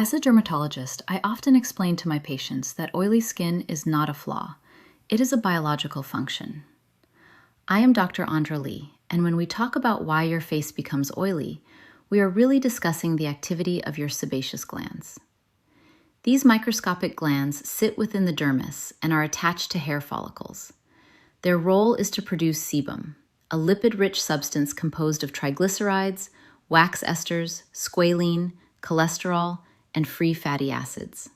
As a dermatologist, I often explain to my patients that oily skin is not a flaw. It is a biological function. I am Dr. Sandra Lee, and when we talk about why your face becomes oily, we are really discussing the activity of your sebaceous glands. These microscopic glands sit within the dermis and are attached to hair follicles. Their role is to produce sebum, a lipid-rich substance composed of triglycerides, wax esters, squalene, cholesterol, and free fatty acids.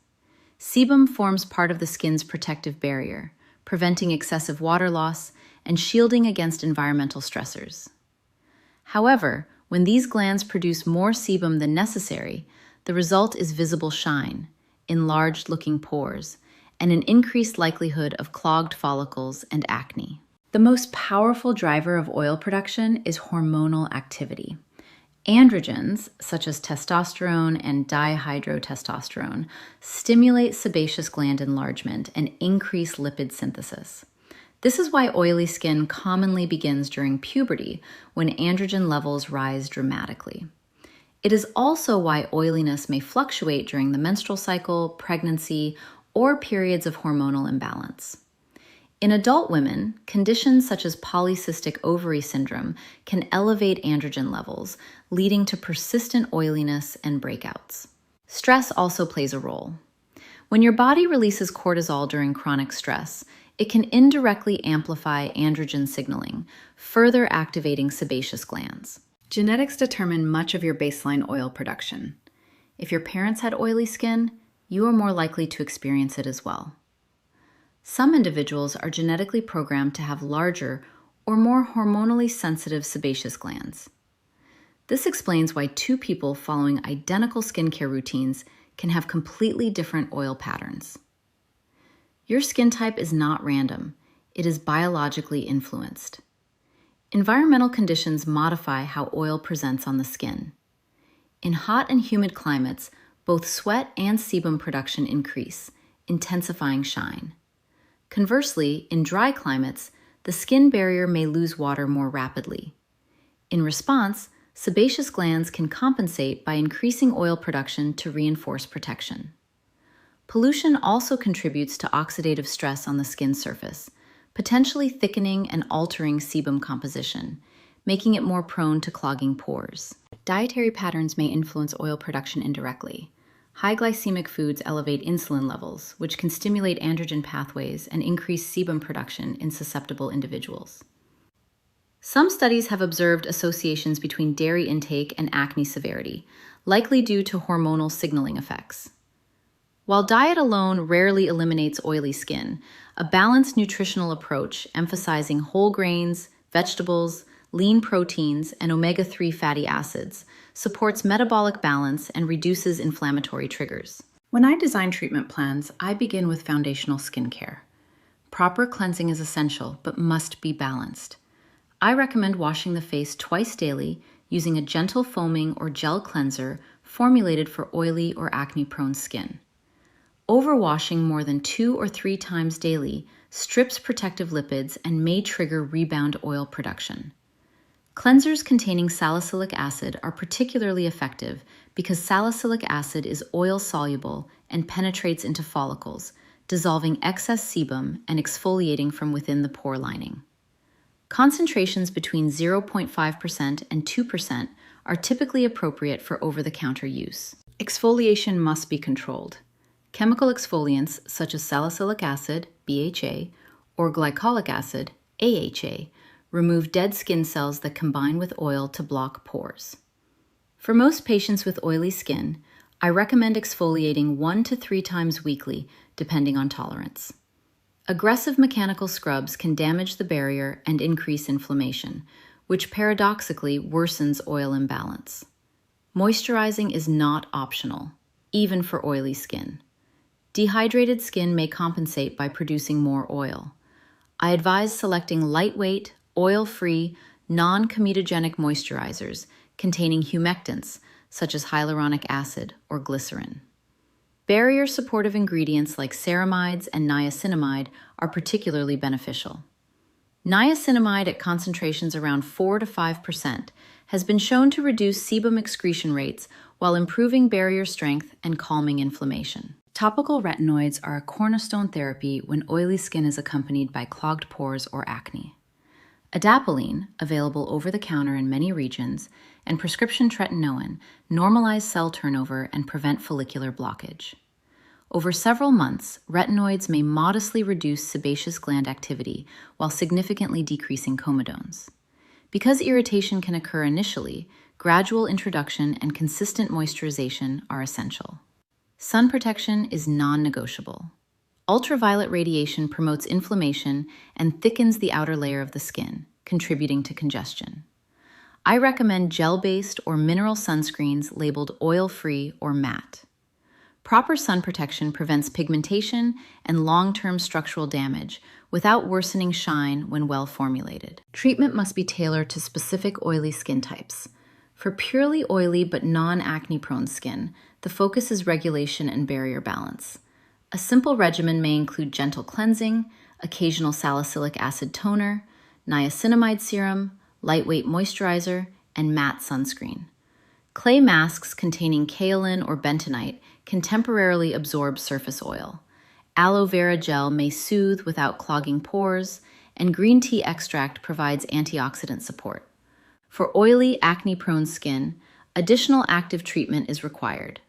Sebum forms part of the skin's protective barrier, preventing excessive water loss and shielding against environmental stressors. However, when these glands produce more sebum than necessary, the result is visible shine, enlarged-looking pores, and an increased likelihood of clogged follicles and acne. The most powerful driver of oil production is hormonal activity. Androgens, such as testosterone and dihydrotestosterone, stimulate sebaceous gland enlargement and increase lipid synthesis. This is why oily skin commonly begins during puberty, when androgen levels rise dramatically. It is also why oiliness may fluctuate during the menstrual cycle, pregnancy, or periods of hormonal imbalance. In adult women, conditions such as polycystic ovary syndrome can elevate androgen levels, leading to persistent oiliness and breakouts. Stress also plays a role. When your body releases cortisol during chronic stress, it can indirectly amplify androgen signaling, further activating sebaceous glands. Genetics determine much of your baseline oil production. If your parents had oily skin, you are more likely to experience it as well. Some individuals are genetically programmed to have larger or more hormonally sensitive sebaceous glands. This explains why two people following identical skincare routines can have completely different oil patterns. Your skin type is not random, it is biologically influenced. Environmental conditions modify how oil presents on the skin. In hot and humid climates, both sweat and sebum production increase, intensifying shine. Conversely, in dry climates, the skin barrier may lose water more rapidly. In response, sebaceous glands can compensate by increasing oil production to reinforce protection. Pollution also contributes to oxidative stress on the skin surface, potentially thickening and altering sebum composition, making it more prone to clogging pores. Dietary patterns may influence oil production indirectly. High glycemic foods elevate insulin levels, which can stimulate androgen pathways and increase sebum production in susceptible individuals. Some studies have observed associations between dairy intake and acne severity, likely due to hormonal signaling effects. While diet alone rarely eliminates oily skin, a balanced nutritional approach emphasizing whole grains, vegetables, lean proteins, and omega-3 fatty acids supports metabolic balance and reduces inflammatory triggers. When I design treatment plans, I begin with foundational skincare. Proper cleansing is essential, but must be balanced. I recommend washing the face twice daily using a gentle foaming or gel cleanser formulated for oily or acne-prone skin. Overwashing more than 2 or 3 times daily strips protective lipids and may trigger rebound oil production. Cleansers containing salicylic acid are particularly effective because salicylic acid is oil-soluble and penetrates into follicles, dissolving excess sebum and exfoliating from within the pore lining. Concentrations between 0.5% and 2% are typically appropriate for over-the-counter use. Exfoliation must be controlled. Chemical exfoliants such as salicylic acid, BHA, or glycolic acid, AHA, remove dead skin cells that combine with oil to block pores. For most patients with oily skin, I recommend exfoliating 1 to 3 times weekly, depending on tolerance. Aggressive mechanical scrubs can damage the barrier and increase inflammation, which paradoxically worsens oil imbalance. Moisturizing is not optional, even for oily skin. Dehydrated skin may compensate by producing more oil. I advise selecting lightweight, oil-free, non-comedogenic moisturizers containing humectants such as hyaluronic acid or glycerin. Barrier-supportive ingredients like ceramides and niacinamide are particularly beneficial. Niacinamide at concentrations around 4 to 5% has been shown to reduce sebum excretion rates while improving barrier strength and calming inflammation. Topical retinoids are a cornerstone therapy when oily skin is accompanied by clogged pores or acne. Adapalene, available over the counter in many regions, and prescription tretinoin normalize cell turnover and prevent follicular blockage. Over several months, retinoids may modestly reduce sebaceous gland activity while significantly decreasing comedones. Because irritation can occur initially, gradual introduction and consistent moisturization are essential. Sun protection is non-negotiable. Ultraviolet radiation promotes inflammation and thickens the outer layer of the skin, contributing to congestion. I recommend gel-based or mineral sunscreens labeled oil-free or matte. Proper sun protection prevents pigmentation and long-term structural damage without worsening shine when well formulated. Treatment must be tailored to specific oily skin types. For purely oily but non-acne prone skin, the focus is regulation and barrier balance. A simple regimen may include gentle cleansing, occasional salicylic acid toner, niacinamide serum, lightweight moisturizer, and matte sunscreen. Clay masks containing kaolin or bentonite can temporarily absorb surface oil. Aloe vera gel may soothe without clogging pores, and green tea extract provides antioxidant support. For oily, acne-prone skin, additional active treatment is required.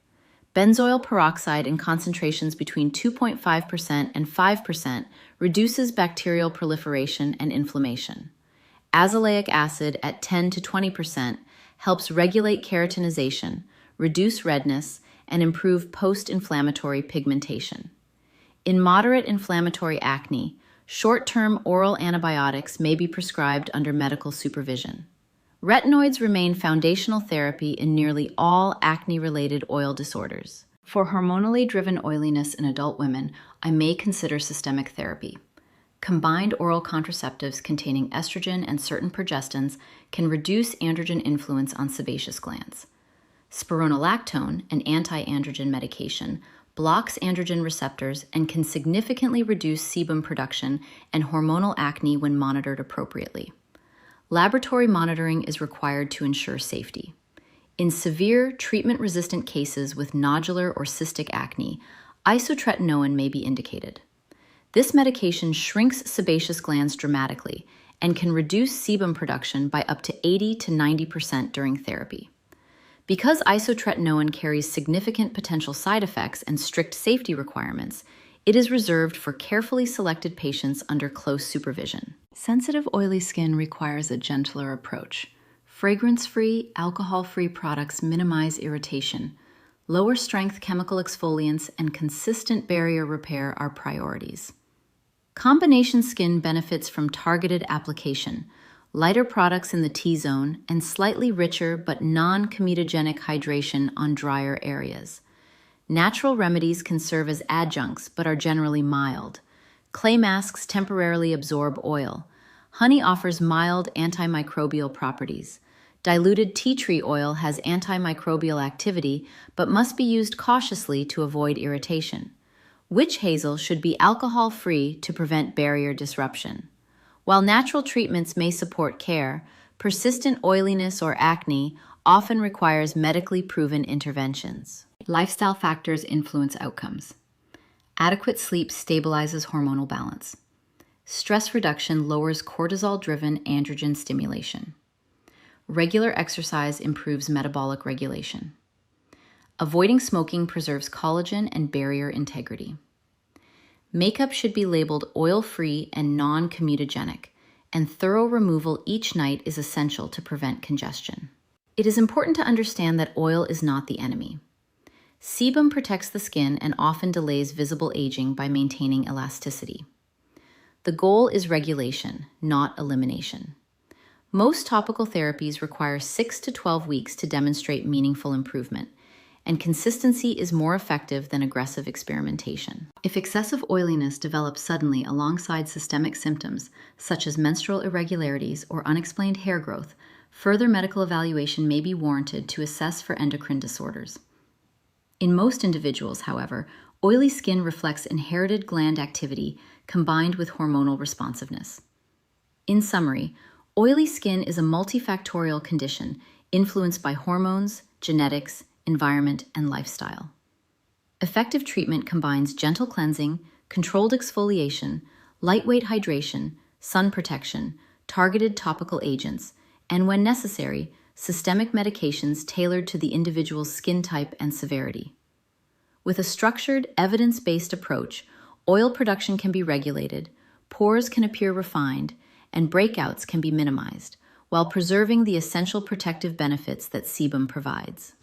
Benzoyl peroxide in concentrations between 2.5% and 5% reduces bacterial proliferation and inflammation. Azelaic acid at 10 to 20% helps regulate keratinization, reduce redness, and improve post-inflammatory pigmentation. In moderate inflammatory acne, short-term oral antibiotics may be prescribed under medical supervision. Retinoids remain foundational therapy in nearly all acne-related oil disorders. For hormonally driven oiliness in adult women, I may consider systemic therapy. Combined oral contraceptives containing estrogen and certain progestins can reduce androgen influence on sebaceous glands. Spironolactone, an anti-androgen medication, blocks androgen receptors and can significantly reduce sebum production and hormonal acne when monitored appropriately. Laboratory monitoring is required to ensure safety. In severe, treatment-resistant cases with nodular or cystic acne, isotretinoin may be indicated. This medication shrinks sebaceous glands dramatically and can reduce sebum production by up to 80 to 90% during therapy. Because isotretinoin carries significant potential side effects and strict safety requirements, it is reserved for carefully selected patients under close supervision. Sensitive oily skin requires a gentler approach. Fragrance-free, alcohol-free products minimize irritation. Lower-strength chemical exfoliants and consistent barrier repair are priorities. Combination skin benefits from targeted application, lighter products in the T-zone, and slightly richer but non-comedogenic hydration on drier areas. Natural remedies can serve as adjuncts but are generally mild. Clay masks temporarily absorb oil. Honey offers mild antimicrobial properties. Diluted tea tree oil has antimicrobial activity but must be used cautiously to avoid irritation. Witch hazel should be alcohol-free to prevent barrier disruption. While natural treatments may support care, persistent oiliness or acne often requires medically proven interventions. Lifestyle factors influence outcomes. Adequate sleep stabilizes hormonal balance. Stress reduction lowers cortisol-driven androgen stimulation. Regular exercise improves metabolic regulation. Avoiding smoking preserves collagen and barrier integrity. Makeup should be labeled oil-free and non-comedogenic, and thorough removal each night is essential to prevent congestion. It is important to understand that oil is not the enemy. Sebum protects the skin and often delays visible aging by maintaining elasticity. The goal is regulation, not elimination. Most topical therapies require 6 to 12 weeks to demonstrate meaningful improvement, and consistency is more effective than aggressive experimentation. If excessive oiliness develops suddenly alongside systemic symptoms, such as menstrual irregularities or unexplained hair growth, further medical evaluation may be warranted to assess for endocrine disorders. In most individuals, however, oily skin reflects inherited gland activity combined with hormonal responsiveness. In summary, oily skin is a multifactorial condition influenced by hormones, genetics, environment, and lifestyle. Effective treatment combines gentle cleansing, controlled exfoliation, lightweight hydration, sun protection, targeted topical agents, and when necessary, systemic medications tailored to the individual's skin type and severity. With a structured, evidence-based approach, oil production can be regulated, pores can appear refined, and breakouts can be minimized, while preserving the essential protective benefits that sebum provides.